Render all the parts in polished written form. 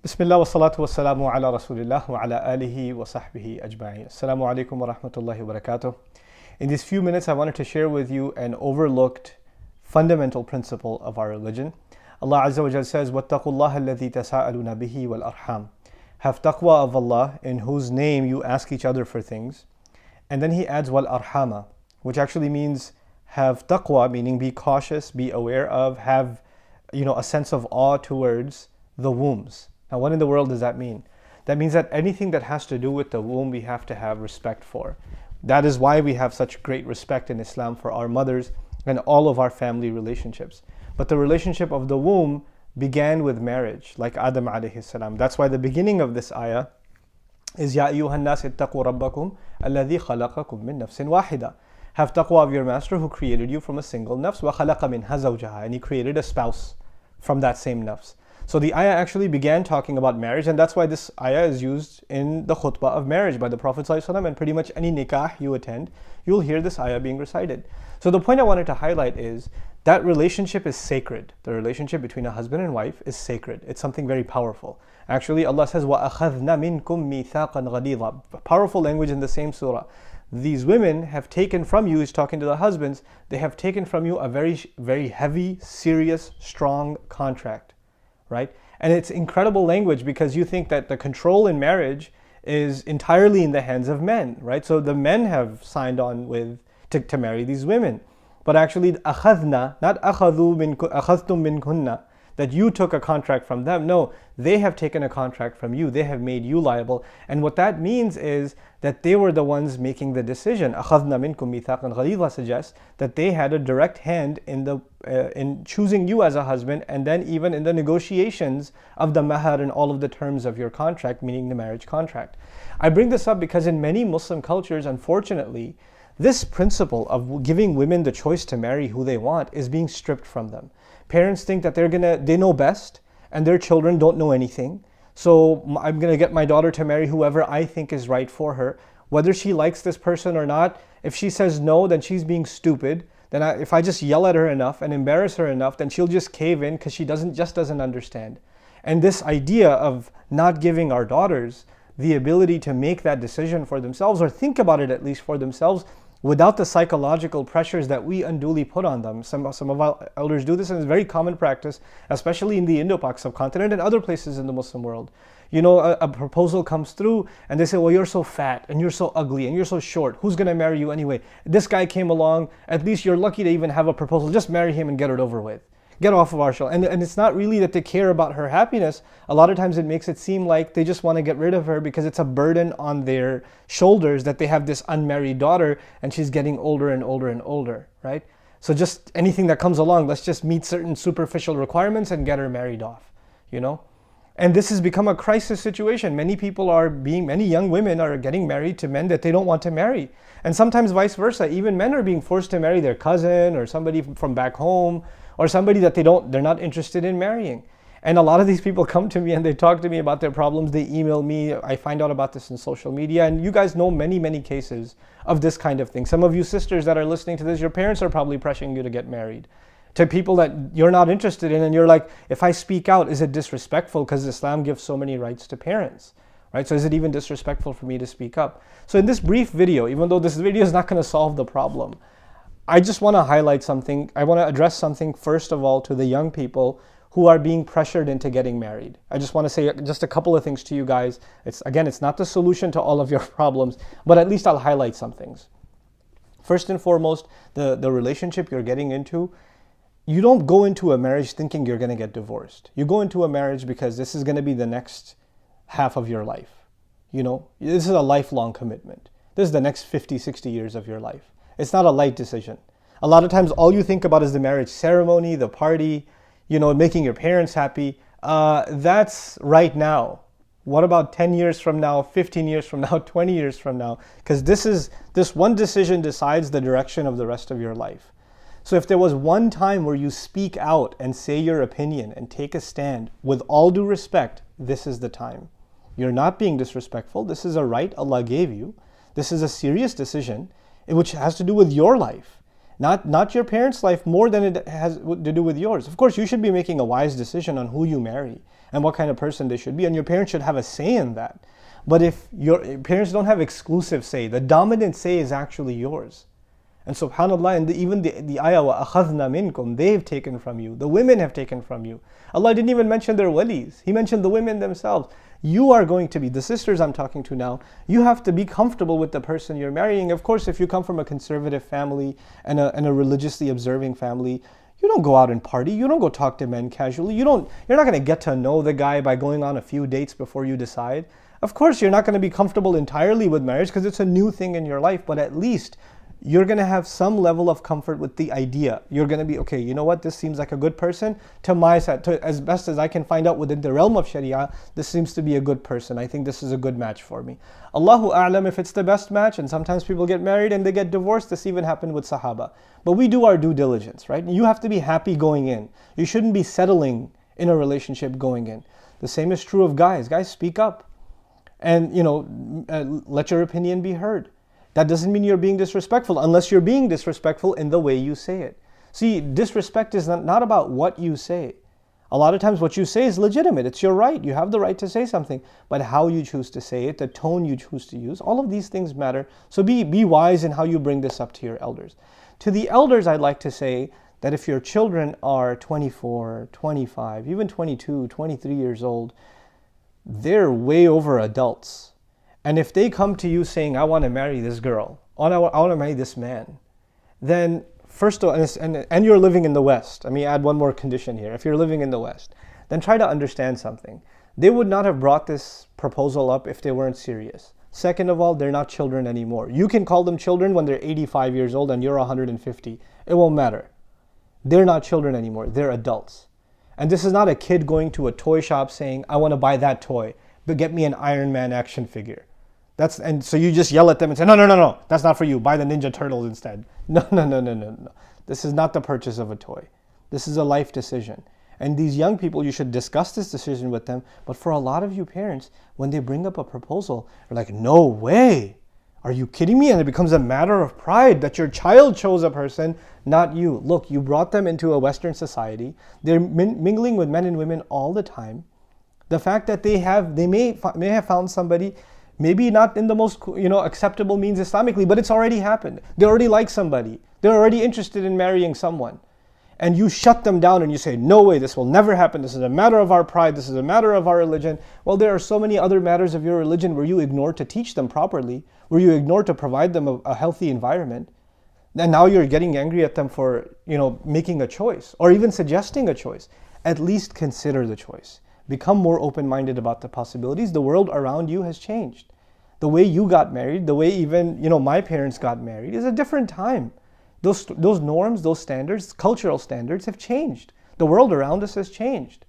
Bismillah wa salatu wa salamu ala Rasulillah wa ala alihi wa sahbihi ajma'in. Assalamu alaikum wa rahmatullahi wa barakatuh. In these few minutes, I wanted to share with you an overlooked fundamental principle of our religion. Allah Azza wa Jal says, وَاتَّقُوا اللَّهَ الَّذِي تَسَاءَلُونَ بِهِ وَالْأَرْحَامِ. Have taqwa of Allah, in whose name you ask each other for things. And then he adds wal-arhama, which actually means have taqwa, meaning be cautious, be aware of, have a sense of awe towards the wombs. Now, what in the world does that mean? That means that anything that has to do with the womb, we have to have respect for. That is why we have such great respect in Islam for our mothers and all of our family relationships. But the relationship of the womb began with marriage, like Adam alayhi salam. That's why the beginning of this ayah is Ya ayyuhan nas ittaqu rabbakum alladhi khalaqakum min nafsin wahida. Have taqwa of your master who created you from a single nafs, wa khalaqa minha zawjaha, and he created a spouse from that same nafs. So the ayah actually began talking about marriage, and that's why this ayah is used in the khutbah of marriage by the Prophet ﷺ, and pretty much any nikah you attend, you'll hear this ayah being recited. So the point I wanted to highlight is that relationship is sacred. The relationship between a husband and wife is sacred. It's something very powerful. Actually, Allah says, وَأَخَذْنَا مِنْكُمْ مِيثَاقًا غَلِيظًا. Powerful language in the same surah. These women have taken from you, he's talking to the husbands, they have taken from you a very, very heavy, serious, strong contract. Right? And it's incredible language because you think that the control in marriage is entirely in the hands of men, right? So the men have signed on to marry these women. But actually, akhadna, not akhadtum minkunna, that you took a contract from them. No, they have taken a contract from you. They have made you liable. And what that means is that they were the ones making the decision. Akhadna minkum mithaqan ghalidha suggests that they had a direct hand in choosing you as a husband, and then even in the negotiations of the mahar and all of the terms of your contract, meaning the marriage contract. I bring this up because in many Muslim cultures, unfortunately, this principle of giving women the choice to marry who they want is being stripped from them. Parents think that they know best and their children don't know anything. So I'm going to get my daughter to marry whoever I think is right for her. Whether she likes this person or not, if she says no, then she's being stupid. Then if I just yell at her enough and embarrass her enough, then she'll just cave in because she doesn't understand. And this idea of not giving our daughters the ability to make that decision for themselves, or think about it at least for themselves, without the psychological pressures that we unduly put on them. Some of our elders do this, and it's very common practice, especially in the Indo-Pak subcontinent and other places in the Muslim world. A proposal comes through and they say, well, you're so fat and you're so ugly and you're so short. Who's going to marry you anyway? This guy came along. At least you're lucky to even have a proposal. Just marry him and get it over with. Get off of our show. And it's not really that they care about her happiness. A lot of times it makes it seem like they just want to get rid of her because it's a burden on their shoulders that they have this unmarried daughter and she's getting older and older and older, right? So just anything that comes along, let's just meet certain superficial requirements and get her married off, And this has become a crisis situation. Many young women are getting married to men that they don't want to marry. And sometimes vice versa. Even men are being forced to marry their cousin or somebody from back home, or somebody that they're not interested in marrying. And a lot of these people come to me and they talk to me about their problems. They email me. I find out about this in social media. And you guys know many, many cases of this kind of thing. Some of you sisters that are listening to this, your parents are probably pressuring you to get married to people that you're not interested in. And you're like, if I speak out, is it disrespectful? Because Islam gives so many rights to parents, right? So is it even disrespectful for me to speak up? So in this brief video, even though this video is not going to solve the problem, I just want to highlight something. I want to address something first of all to the young people who are being pressured into getting married. I just want to say just a couple of things to you guys. It's not the solution to all of your problems, but at least I'll highlight some things. First and foremost, the relationship you're getting into, you don't go into a marriage thinking you're going to get divorced. You go into a marriage because this is going to be the next half of your life. This is a lifelong commitment. This is the next 50, 60 years of your life. It's not a light decision. A lot of times all you think about is the marriage ceremony, the party, making your parents happy. That's right now. What about 10 years from now, 15 years from now, 20 years from now? Because this one decision decides the direction of the rest of your life. So if there was one time where you speak out and say your opinion and take a stand, with all due respect, this is the time. You're not being disrespectful. This is a right Allah gave you. This is a serious decision, which has to do with your life. Not your parents' life more than it has to do with yours. Of course, you should be making a wise decision on who you marry and what kind of person they should be, and your parents should have a say in that. But if your parents don't have exclusive say, the dominant say is actually yours. And subhanAllah, and even the ayah, وَأَخَذْنَا مِنْكُمْ, they've taken from you. The women have taken from you. Allah didn't even mention their walis. He mentioned the women themselves. You are going to be, the sisters I'm talking to now, you have to be comfortable with the person you're marrying. Of course, if you come from a conservative family and a religiously observing family, you don't go out and party. You don't go talk to men casually. You're not going to get to know the guy by going on a few dates before you decide. Of course, you're not going to be comfortable entirely with marriage because it's a new thing in your life, but at least you're going to have some level of comfort with the idea. You're going to be, okay, you know what, this seems like a good person. To my side, as best as I can find out within the realm of Sharia, this seems to be a good person. I think this is a good match for me. Allahu A'lam if it's the best match, and sometimes people get married and they get divorced. This even happened with Sahaba. But we do our due diligence, right? You have to be happy going in. You shouldn't be settling in a relationship going in. The same is true of guys. Guys, speak up. And, let your opinion be heard. That doesn't mean you're being disrespectful unless you're being disrespectful in the way you say it. See, disrespect is not about what you say. A lot of times what you say is legitimate. It's your right. You have the right to say something. But how you choose to say it, the tone you choose to use, all of these things matter. So be wise in how you bring this up to your elders. To the elders, I'd like to say that if your children are 24, 25, even 22, 23 years old, they're way over adults. And if they come to you saying, I want to marry this girl, or I want to marry this man, then first of all, and you're living in the West, let me add one more condition here. If you're living in the West, then try to understand something. They would not have brought this proposal up if they weren't serious. Second of all, they're not children anymore. You can call them children when they're 85 years old and you're 150. It won't matter. They're not children anymore. They're adults. And this is not a kid going to a toy shop saying, I want to buy that toy, but get me an Iron Man action figure. And so you just yell at them and say, no, that's not for you. Buy the Ninja Turtles instead. No. This is not the purchase of a toy. This is a life decision. And these young people, you should discuss this decision with them. But for a lot of you parents, when they bring up a proposal, you're like, no way. Are you kidding me? And it becomes a matter of pride that your child chose a person, not you. Look, you brought them into a Western society. They're mingling with men and women all the time. The fact that they may have found somebody, maybe not in the most acceptable means Islamically, but it's already happened. They already like somebody. They're already interested in marrying someone. And you shut them down and you say, no way, this will never happen. This is a matter of our pride. This is a matter of our religion. Well, there are so many other matters of your religion where you ignore to teach them properly, where you ignore to provide them a healthy environment. And now you're getting angry at them for, making a choice or even suggesting a choice. At least consider the choice. Become more open-minded about the possibilities. The world around you has changed. The way you got married, the way even, my parents got married is a different time. Those norms, those standards, cultural standards have changed. The world around us has changed,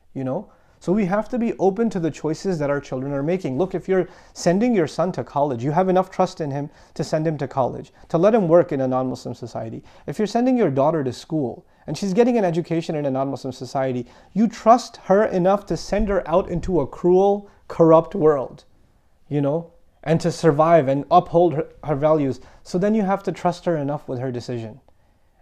So we have to be open to the choices that our children are making. Look, if you're sending your son to college, you have enough trust in him to send him to college, to let him work in a non-Muslim society. If you're sending your daughter to school and she's getting an education in a non-Muslim society, you trust her enough to send her out into a cruel, corrupt world, and to survive and uphold her values. So then you have to trust her enough with her decision.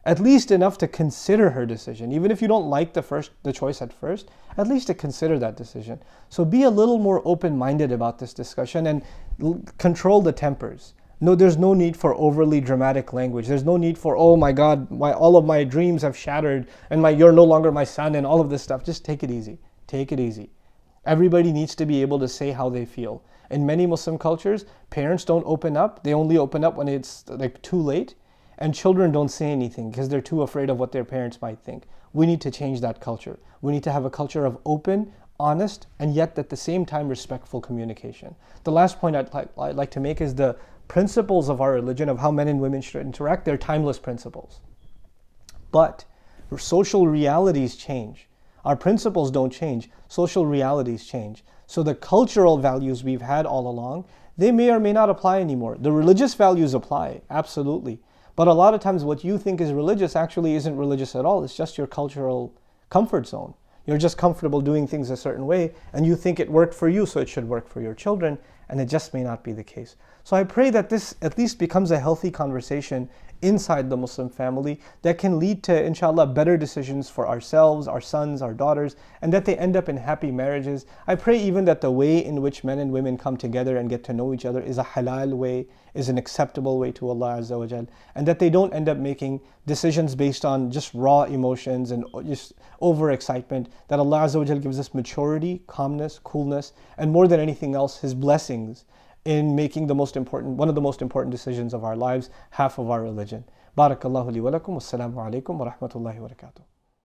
At least enough to consider her decision. Even if you don't like the choice at first, at least to consider that decision. So be a little more open-minded about this discussion and control the tempers. No, there's no need for overly dramatic language. There's no need for, oh my God, all of my dreams have shattered and you're no longer my son and all of this stuff. Just take it easy. Take it easy. Everybody needs to be able to say how they feel. In many Muslim cultures, parents don't open up. They only open up when it's too late. And children don't say anything because they're too afraid of what their parents might think. We need to change that culture. We need to have a culture of open, honest, and yet at the same time respectful communication. The last point I'd like to make is the principles of our religion of how men and women should interact. They're timeless principles. But social realities change. Our principles don't change. Social realities change. So the cultural values we've had all along, they may or may not apply anymore. The religious values apply, absolutely. But a lot of times what you think is religious actually isn't religious at all. It's just your cultural comfort zone. You're just comfortable doing things a certain way and you think it worked for you, so it should work for your children, and it just may not be the case. So I pray that this at least becomes a healthy conversation inside the Muslim family that can lead to, inshallah, better decisions for ourselves, our sons, our daughters, and that they end up in happy marriages. I pray even that the way in which men and women come together and get to know each other is a halal way, is an acceptable way to Allah Azza wa Jal, and that they don't end up making decisions based on just raw emotions and just overexcitement, that Allah Azza wa Jal gives us maturity, calmness, coolness, and more than anything else, His blessings in making one of the most important decisions of our lives, half of our religion. Barakallahu li wa lakum. Wassalamu alaikum wa rahmatullahi wa barakatuh.